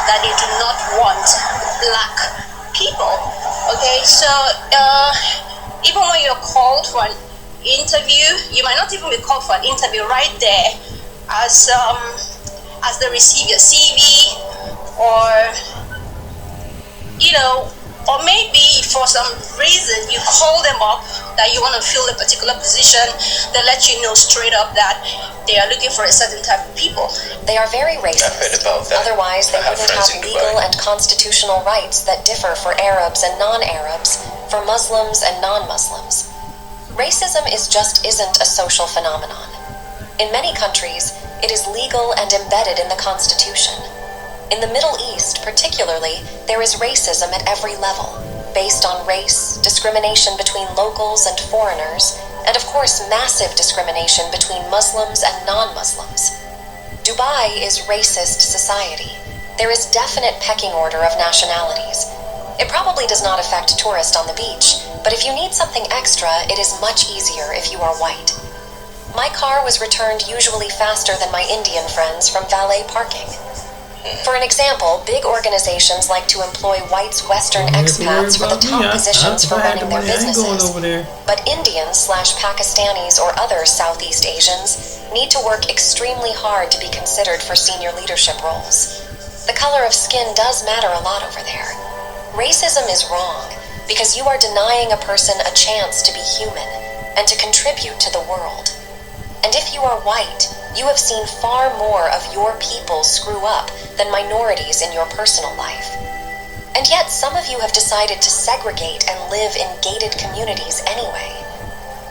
that they do not want black people. Okay, so even when you're called for an interview, you might not even be called for an interview right there as they receive your CV, or maybe for some reason you call them up that you want to fill a particular position. They let you know straight up that they are looking for a certain type of people. They are very racist. I've heard about that. Otherwise, they wouldn't have legal and constitutional rights that differ for Arabs and non-Arabs, for Muslims and non-Muslims. Racism isn't a social phenomenon. In many countries, it is legal and embedded in the Constitution. In the Middle East, particularly, there is racism at every level, based on race, discrimination between locals and foreigners, and of course massive discrimination between Muslims and non-Muslims. Dubai is racist society. There is definite pecking order of nationalities. It probably does not affect tourists on the beach, but if you need something extra, it is much easier if you are white. My car was returned usually faster than my Indian friends from valet parking. For an example, big organizations like to employ whites Western expats for the top positions for running their businesses. But Indians/Pakistanis or other Southeast Asians need to work extremely hard to be considered for senior leadership roles. The color of skin does matter a lot over there. Racism is wrong because you are denying a person a chance to be human and to contribute to the world. And if you are white, you have seen far more of your people screw up than minorities in your personal life. And yet some of you have decided to segregate and live in gated communities anyway.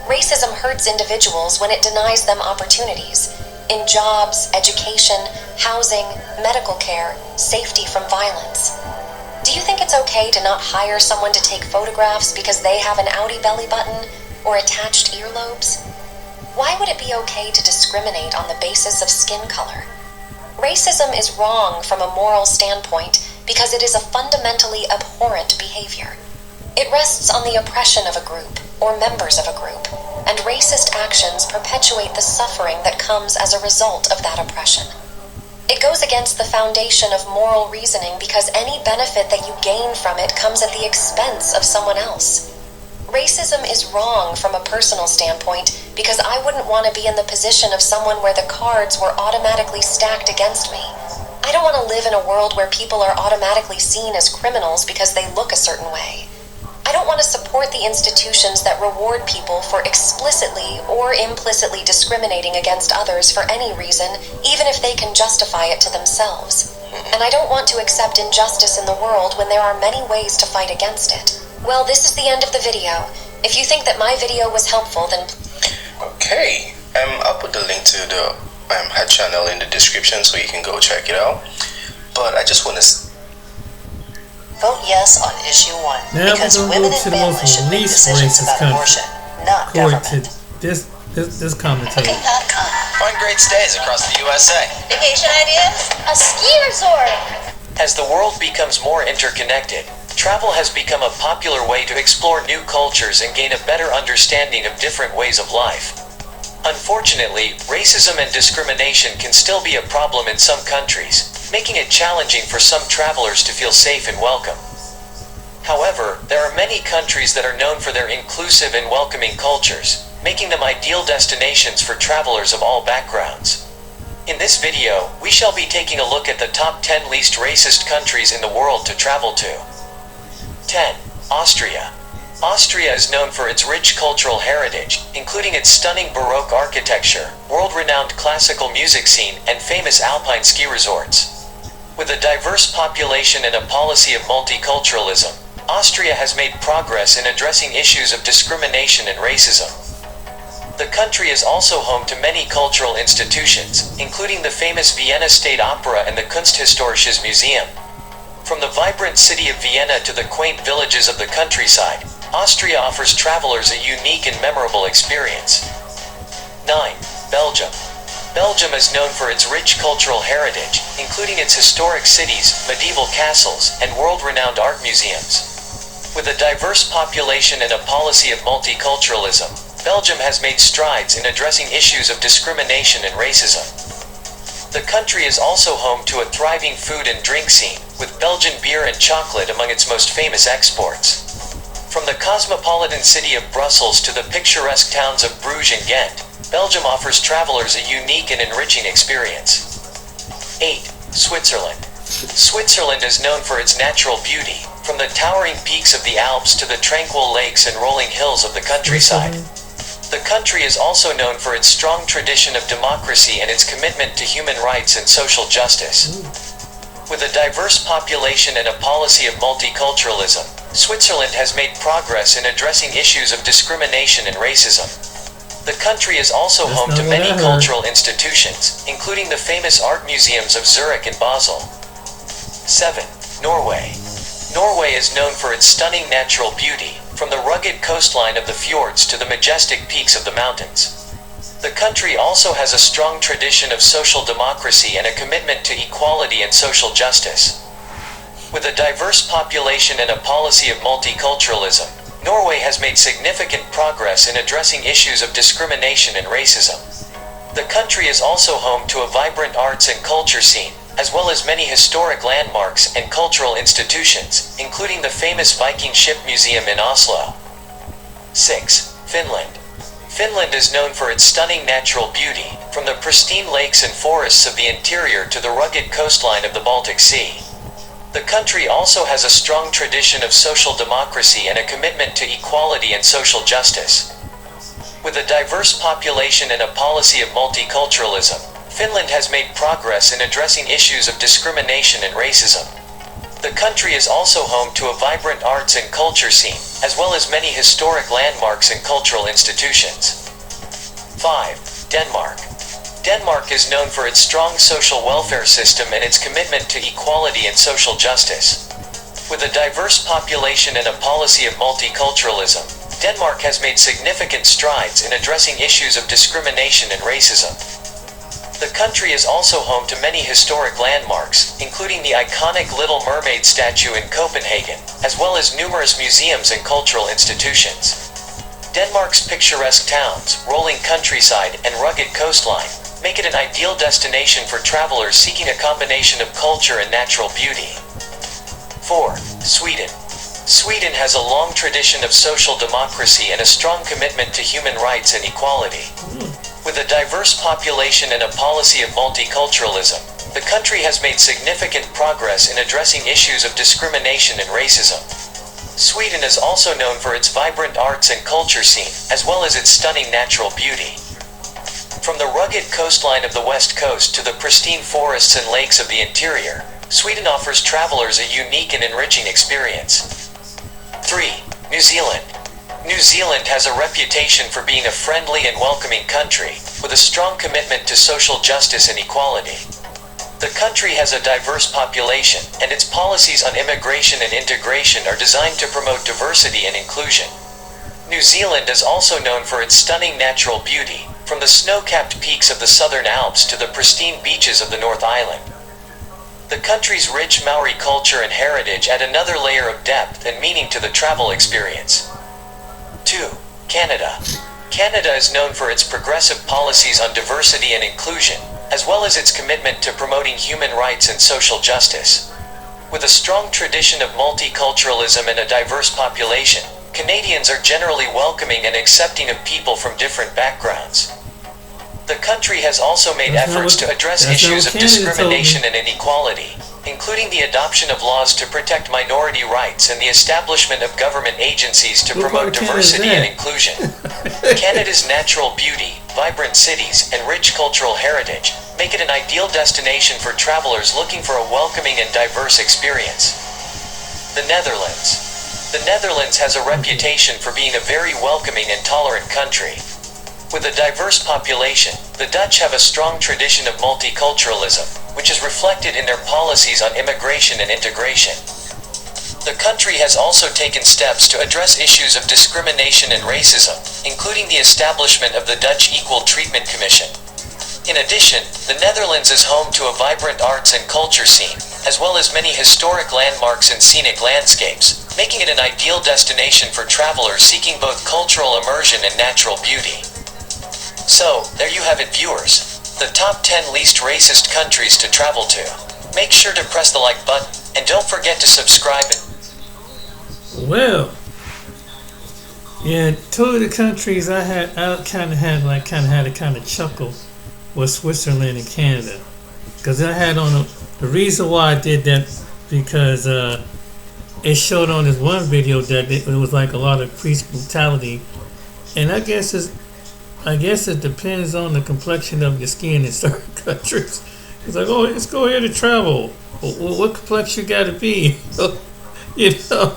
Racism hurts individuals when it denies them opportunities in jobs, education, housing, medical care, safety from violence. Do you think it's okay to not hire someone to take photographs because they have an outie belly button or attached earlobes? Why would it be okay to discriminate on the basis of skin color? Racism is wrong from a moral standpoint because it is a fundamentally abhorrent behavior. It rests on the oppression of a group or members of a group, and racist actions perpetuate the suffering that comes as a result of that oppression. It goes against the foundation of moral reasoning because any benefit that you gain from it comes at the expense of someone else. Racism is wrong from a personal standpoint because I wouldn't want to be in the position of someone where the cards were automatically stacked against me. I don't want to live in a world where people are automatically seen as criminals because they look a certain way. I don't want to support the institutions that reward people for explicitly or implicitly discriminating against others for any reason, even if they can justify it to themselves. And I don't want to accept injustice in the world when there are many ways to fight against it. Well, this is the end of the video. If you think that my video was helpful, then... Okay, I'll put the link to the her channel in the description so you can go check it out. But I just want to... Vote yes on issue 1 now because women in Bama should make decisions about abortion, not government. This commentator. Find great stays across the USA. Vacation ideas? A ski resort! As the world becomes more interconnected, travel has become a popular way to explore new cultures and gain a better understanding of different ways of life. Unfortunately, racism and discrimination can still be a problem in some countries, making it challenging for some travelers to feel safe and welcome. However, there are many countries that are known for their inclusive and welcoming cultures, making them ideal destinations for travelers of all backgrounds. In this video, we shall be taking a look at the top 10 least racist countries in the world to travel to. 10. Austria. Austria is known for its rich cultural heritage, including its stunning Baroque architecture, world-renowned classical music scene, and famous alpine ski resorts. With a diverse population and a policy of multiculturalism, Austria has made progress in addressing issues of discrimination and racism. The country is also home to many cultural institutions, including the famous Vienna State Opera and the Kunsthistorisches Museum. From the vibrant city of Vienna to the quaint villages of the countryside, Austria offers travelers a unique and memorable experience. 9. Belgium. Belgium is known for its rich cultural heritage, including its historic cities, medieval castles, and world-renowned art museums. With a diverse population and a policy of multiculturalism, Belgium has made strides in addressing issues of discrimination and racism. The country is also home to a thriving food and drink scene, with Belgian beer and chocolate among its most famous exports. From the cosmopolitan city of Brussels to the picturesque towns of Bruges and Ghent, Belgium offers travelers a unique and enriching experience. 8. Switzerland. Switzerland is known for its natural beauty, from the towering peaks of the Alps to the tranquil lakes and rolling hills of the countryside. The country is also known for its strong tradition of democracy and its commitment to human rights and social justice. With a diverse population and a policy of multiculturalism, Switzerland has made progress in addressing issues of discrimination and racism. The country is also home to many cultural institutions, including the famous art museums of Zurich and Basel. 7. Norway. Norway is known for its stunning natural beauty, from the rugged coastline of the fjords to the majestic peaks of the mountains. The country also has a strong tradition of social democracy and a commitment to equality and social justice. With a diverse population and a policy of multiculturalism, Norway has made significant progress in addressing issues of discrimination and racism. The country is also home to a vibrant arts and culture scene, as well as many historic landmarks and cultural institutions, including the famous Viking Ship Museum in Oslo. 6. Finland. Finland is known for its stunning natural beauty, from the pristine lakes and forests of the interior to the rugged coastline of the Baltic Sea. The country also has a strong tradition of social democracy and a commitment to equality and social justice. With a diverse population and a policy of multiculturalism, Finland has made progress in addressing issues of discrimination and racism. The country is also home to a vibrant arts and culture scene, as well as many historic landmarks and cultural institutions. 5. Denmark. Denmark is known for its strong social welfare system and its commitment to equality and social justice. With a diverse population and a policy of multiculturalism, Denmark has made significant strides in addressing issues of discrimination and racism. The country is also home to many historic landmarks, including the iconic Little Mermaid statue in Copenhagen, as well as numerous museums and cultural institutions. Denmark's picturesque towns, rolling countryside, and rugged coastline make it an ideal destination for travelers seeking a combination of culture and natural beauty. 4. Sweden. Sweden has a long tradition of social democracy and a strong commitment to human rights and equality. With a diverse population and a policy of multiculturalism, the country has made significant progress in addressing issues of discrimination and racism. Sweden is also known for its vibrant arts and culture scene, as well as its stunning natural beauty. From the rugged coastline of the west coast to the pristine forests and lakes of the interior, Sweden offers travelers a unique and enriching experience. 3. New Zealand. New Zealand has a reputation for being a friendly and welcoming country, with a strong commitment to social justice and equality. The country has a diverse population, and its policies on immigration and integration are designed to promote diversity and inclusion. New Zealand is also known for its stunning natural beauty, from the snow-capped peaks of the Southern Alps to the pristine beaches of the North Island. The country's rich Maori culture and heritage add another layer of depth and meaning to the travel experience. 2. Canada. Canada is known for its progressive policies on diversity and inclusion, as well as its commitment to promoting human rights and social justice. With a strong tradition of multiculturalism and a diverse population, Canadians are generally welcoming and accepting of people from different backgrounds. The country has also made efforts to address issues of discrimination and inequality, including the adoption of laws to protect minority rights and the establishment of government agencies to promote diversity and inclusion. Canada's natural beauty, vibrant cities, and rich cultural heritage make it an ideal destination for travelers looking for a welcoming and diverse experience. The Netherlands. The Netherlands has a reputation for being a very welcoming and tolerant country. With a diverse population, the Dutch have a strong tradition of multiculturalism, which is reflected in their policies on immigration and integration. The country has also taken steps to address issues of discrimination and racism, including the establishment of the Dutch Equal Treatment Commission. In addition, the Netherlands is home to a vibrant arts and culture scene, as well as many historic landmarks and scenic landscapes, making it an ideal destination for travelers seeking both cultural immersion and natural beauty. So, there you have it, viewers. The top 10 least racist countries to travel to. Make sure to press the like button, and don't forget to subscribe. Well, yeah, two of the countries I kind of had a kind of chuckle was Switzerland and Canada, because I had on the reason why I did that because it showed on this one video that it was like a lot of police brutality, and I guess it depends on the complexion of your skin in certain countries. It's like, oh, let's go here to travel. Well, what complexion you got to be? You know,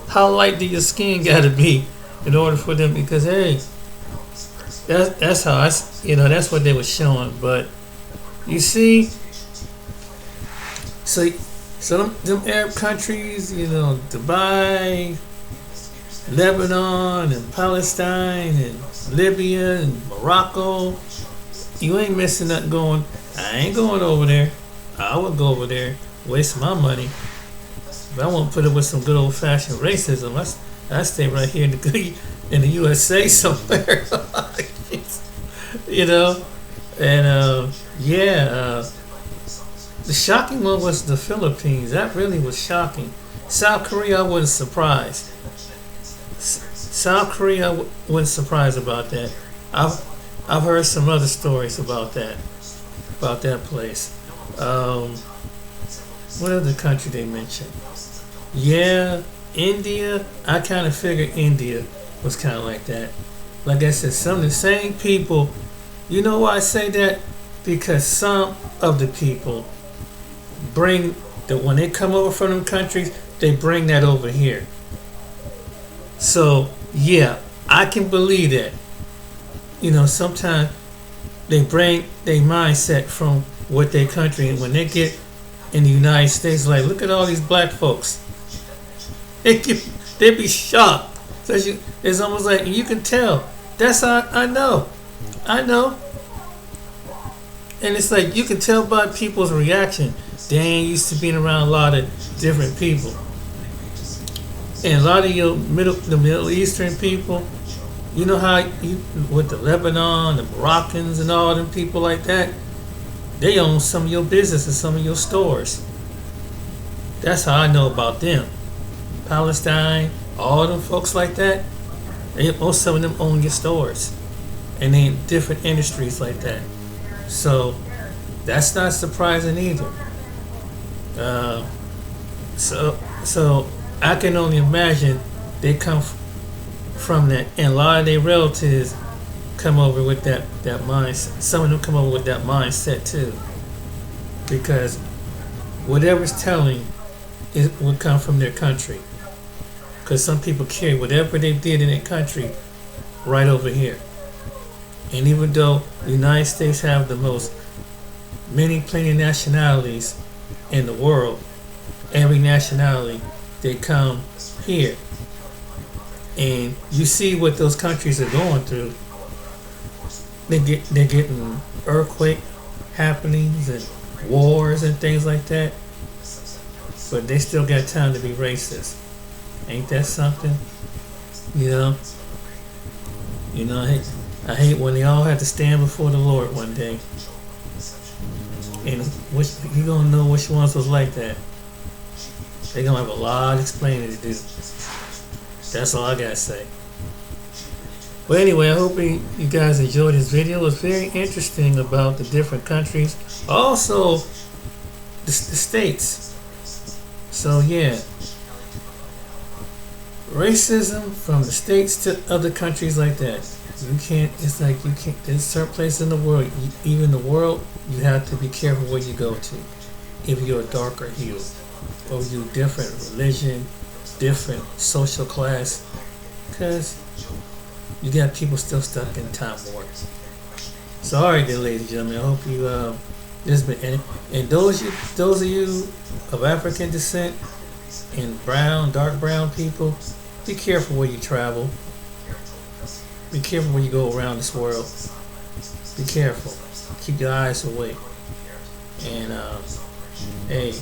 how light do your skin got to be in order for them? Because hey, that's how that's what they were showing. But you see, so So them Arab countries, you know, Dubai, Lebanon, and Palestine, and Libya, and Morocco, you ain't missing nothing going. I ain't going over there. I would go over there, waste my money. But I won't put it with some good old fashioned racism. I stay right here in the USA somewhere. You know? And the shocking one was the Philippines. That really was shocking. South Korea, I wasn't surprised. South Korea, I wasn't surprised about that. I've heard some other stories about that place. What other country they mentioned? Yeah, India. I kind of figured India was kind of like that. Like I said, some of the same people. You know why I say that? Because some of the people bring that when they come over from them countries, they bring that over here. So yeah, I can believe that. You know, sometimes they bring their mindset from what their country, and when they get in the United States, like, look at all these black folks. They be shocked. So it's almost like you can tell. That's how I know. And it's like you can tell by people's reaction. They ain't used to being around a lot of different people. And a lot of the Middle Eastern people, you know how with the Lebanon, the Moroccans, and all them people like that, they own some of your business and some of your stores. That's how I know about them. Palestine, all them folks like that, most of them own your stores. And they in different industries like that. So that's not surprising either. So I can only imagine they come from that, and a lot of their relatives come over with that mindset. Some of them come over with that mindset too, because whatever's telling would come from their country. Because some people carry whatever they did in their country right over here. And even though the United States have the most plenty nationalities in the world, every nationality, they come here. And you see what those countries are going through. They're getting earthquake happenings and wars and things like that. But they still got time to be racist. Ain't that something? You know, I hate when they all have to stand before the Lord one day. And you gonna know which ones was like that. They gonna have a lot of explaining to do. That's all I gotta say. Well, anyway, I hope you guys enjoyed this video. It was very interesting about the different countries. Also, the states. So yeah. Racism from the states to other countries like that. There's certain places in the world, even the world, you have to be careful where you go to. If you're a darker hue, or you different religion, different social class, because you got people still stuck in time warp. So alright then, ladies and gentlemen, I hope you this has been, and those of you of African descent and dark brown people, be careful where you travel. Be careful when you go around this world. Be careful. Keep your eyes away. And hey,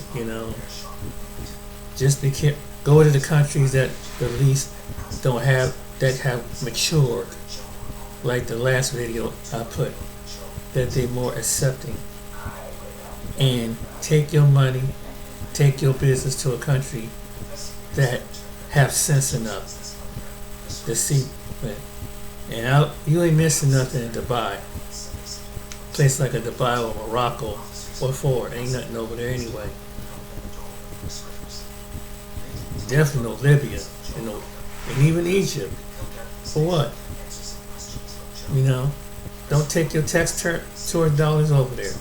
just be careful. Go to the countries that at least have matured. Like the last video I put, that they're more accepting. And take your money, take your business to a country that have sense enough to see. And you ain't missing nothing in Dubai. Place like a Dubai or Morocco or Ford, ain't nothing over there anyway. Definitely no Libya, and even Egypt. For what? Don't take your tax toward dollars over there.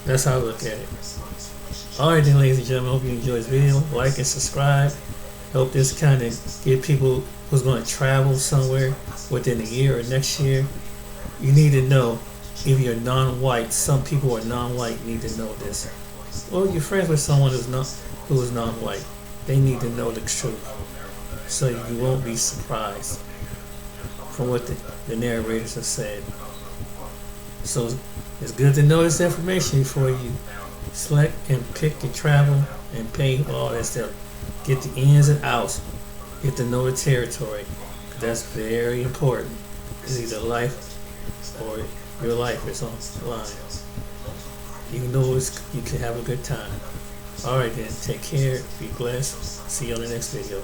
That's how I look at it. Alright then, ladies and gentlemen, hope you enjoyed this video. Like and subscribe. Hope this kind of get people who's going to travel somewhere within a year or next year. You need to know if you're non-white, some people who are non-white need to know this. Or you're friends with someone who is non-white. They need to know the truth, so you won't be surprised from what the narrators have said. So it's good to know this information before you select and pick your travel and pay all that stuff. Get the ins and outs. Get to know the territory. That's very important. It's either life or your life is on the line. Even though you can have a good time. Alright then, take care, be blessed. See you on the next video.